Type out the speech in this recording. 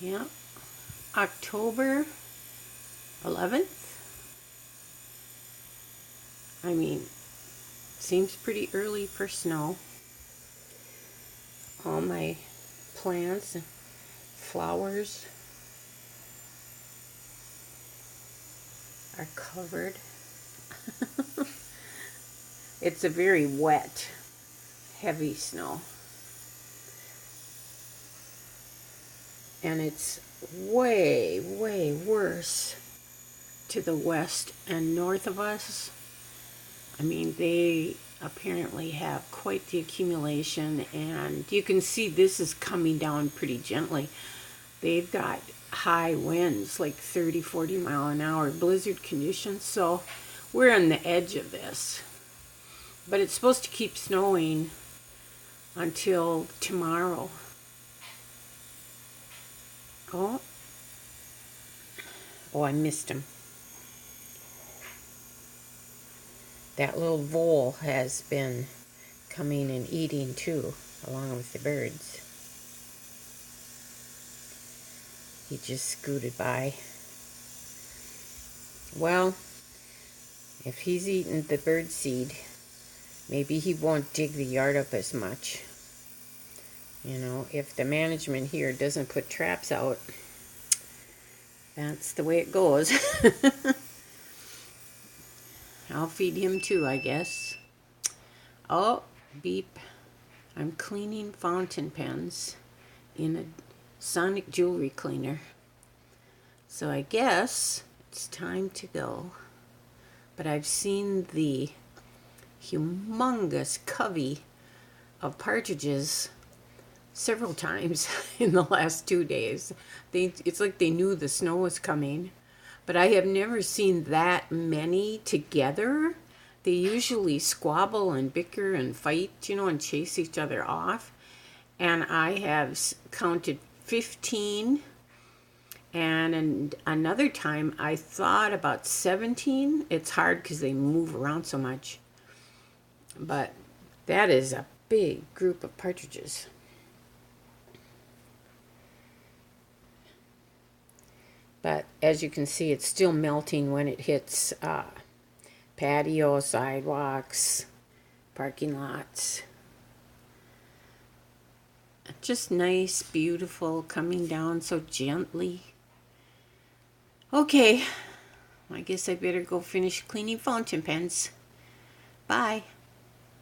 Yeah, October 11th. I mean, seems pretty early for snow. All my plants and flowers are covered. It's a very wet, heavy snow. And it's way, way worse to the west and north of us. I mean, they apparently have quite the accumulation, and you can see this is coming down pretty gently. They've got high winds, like 30, 40 mile an hour blizzard conditions, so we're on the edge of this. But it's supposed to keep snowing until tomorrow. Oh, I missed him. That little vole has been coming and eating too, along with the birds. He just scooted by. Well, if he's eating the bird seed, maybe he won't dig the yard up as much. You know, if the management here doesn't put traps out, that's the way it goes. I'll feed him too, I guess. Oh, beep. I'm cleaning fountain pens in a sonic jewelry cleaner. So I guess it's time to go. But I've seen the humongous covey of partridges several times in the last 2 days. It's like they knew the snow was coming. But I have never seen that many together. They usually squabble and bicker and fight, and chase each other off. And I have counted 15. And another time I thought about 17. It's hard because they move around so much. But that is a big group of partridges. But as you can see, it's still melting when it hits patio, sidewalks, parking lots. Just nice, beautiful, coming down so gently. Okay, I guess I better go finish cleaning fountain pens. Bye.